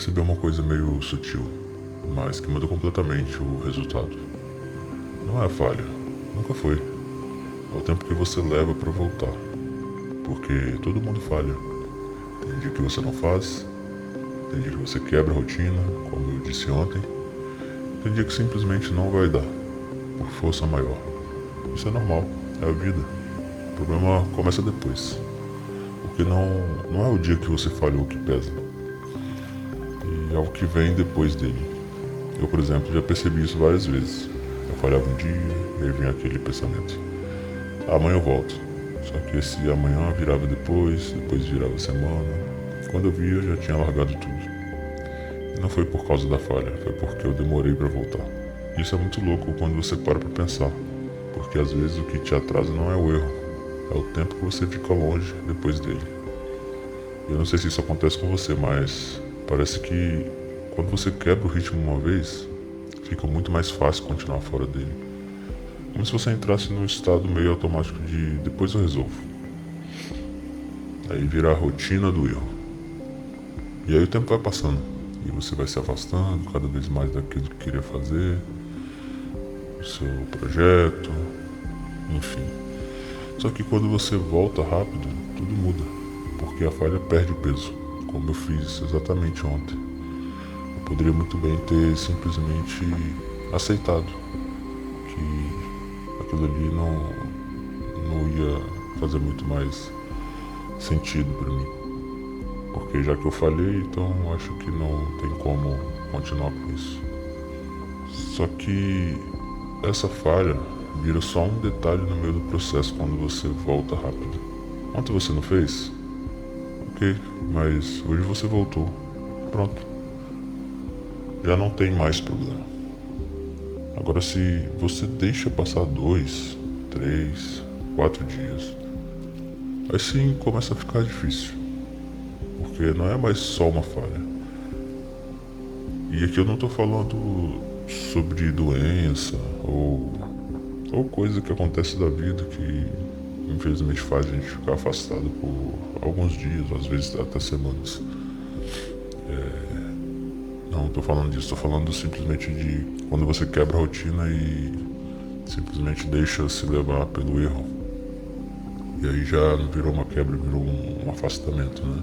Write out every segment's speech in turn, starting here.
perceber uma coisa meio sutil, mas que muda completamente o resultado. Não é a falha, nunca foi. É o tempo que você leva para voltar. Porque todo mundo falha. Tem dia que você não faz, tem dia que você quebra a rotina, como eu disse ontem. Tem dia que simplesmente não vai dar, por força maior. Isso é normal, é a vida. O problema começa depois. Porque não é o dia que você falhou que pesa. E é o que vem depois dele. Eu, por exemplo, já percebi isso várias vezes. Eu falhava um dia e aí vinha aquele pensamento: amanhã eu volto. Só que esse amanhã virava depois virava semana. Quando eu via, eu já tinha largado tudo. E não foi por causa da falha, foi porque eu demorei para voltar. Isso é muito louco quando você para pra pensar. Porque às vezes o que te atrasa não é o erro, é o tempo que você fica longe depois dele. Eu não sei se isso acontece com você, mas parece que quando você quebra o ritmo uma vez, fica muito mais fácil continuar fora dele. Como se você entrasse num estado meio automático de depois eu resolvo. Aí vira a rotina do erro. E aí o tempo vai passando. E você vai se afastando cada vez mais daquilo que queria fazer, do seu projeto, enfim. Só que quando você volta rápido, tudo muda. Porque a falha perde o peso, como eu fiz exatamente ontem. Eu poderia muito bem ter simplesmente aceitado que aquilo ali não ia fazer muito mais sentido para mim. Porque já que eu falhei, então acho que não tem como continuar com isso. Só que essa falha vira só um detalhe no meio do processo quando você volta rápido. Ontem você não fez? Ok, mas hoje você voltou. Pronto. Já não tem mais problema. Agora se você deixa passar 2, 3, 4 dias, aí sim começa a ficar difícil. Porque não é mais só uma falha. E aqui eu não tô falando sobre doença ou coisa que acontece da vida que infelizmente faz a gente ficar afastado por alguns dias, às vezes até semanas. Não tô falando disso, tô falando simplesmente de quando você quebra a rotina e simplesmente deixa se levar pelo erro. E aí já não virou uma quebra, virou um afastamento, né?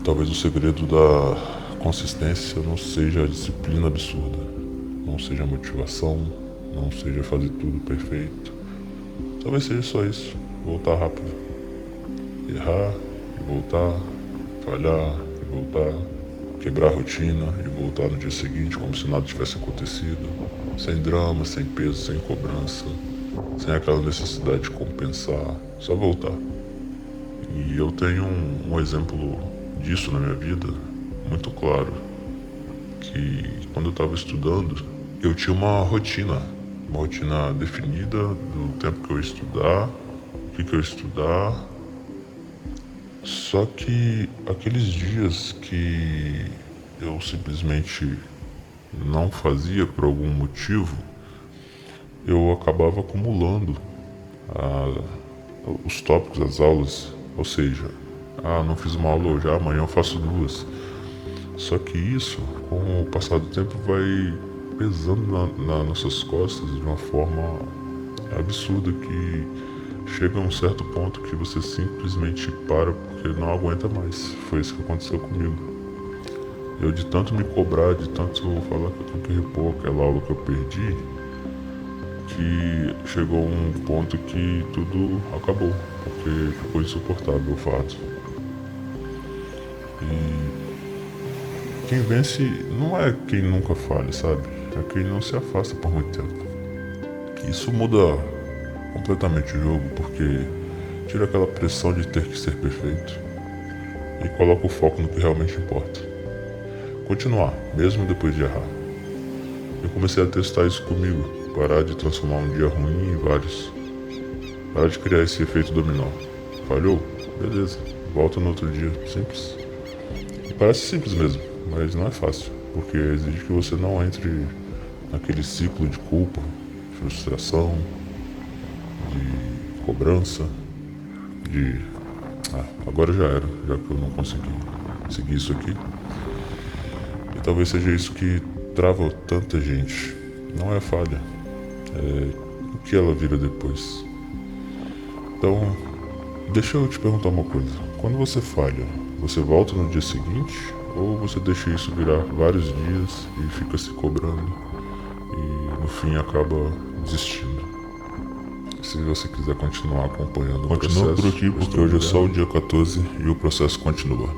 Talvez o segredo da consistência não seja a disciplina absurda, não seja a motivação, não seja fazer tudo perfeito. Talvez seja só isso, voltar rápido. Errar e voltar, falhar e voltar, quebrar a rotina e voltar no dia seguinte como se nada tivesse acontecido, sem drama, sem peso, sem cobrança, sem aquela necessidade de compensar, só voltar. E eu tenho um exemplo disso na minha vida muito claro, que quando eu estava estudando, eu tinha uma rotina definida do tempo que eu ia estudar, o que eu ia estudar. Só que aqueles dias que eu simplesmente não fazia por algum motivo, eu acabava acumulando a, os tópicos, as aulas. Ou seja, não fiz uma aula hoje, amanhã eu faço duas. Só que isso, com o passar do tempo, vai pesando nas nossas costas de uma forma absurda que chega a um certo ponto que você simplesmente para porque não aguenta mais. Foi isso que aconteceu comigo. Eu de tanto me cobrar, de tanto falar que eu tenho que repor aquela aula que eu perdi, que chegou um ponto que tudo acabou, porque ficou insuportável o fato. E quem vence não é quem nunca falha, sabe? É quem não se afasta por muito tempo. Isso muda completamente o jogo, porque tira aquela pressão de ter que ser perfeito e coloca o foco no que realmente importa. Continuar, mesmo depois de errar. Eu comecei a testar isso comigo, parar de transformar um dia ruim em vários. Parar de criar esse efeito dominó. Falhou? Beleza, volta no outro dia. Simples. E parece simples mesmo, mas não é fácil, porque exige que você não entre naquele ciclo de culpa, frustração, de cobrança, de agora já era, já que eu não consegui seguir isso aqui, E talvez seja isso que trava tanta gente. Não é a falha, é o que ela vira depois. Então, deixa eu te perguntar uma coisa. Quando você falha, você volta no dia seguinte? Ou você deixa isso virar vários dias e fica se cobrando e no fim acaba desistindo? Se você quiser continuar acompanhando o processo, por aqui, porque hoje é só o dia 14 e o processo continua.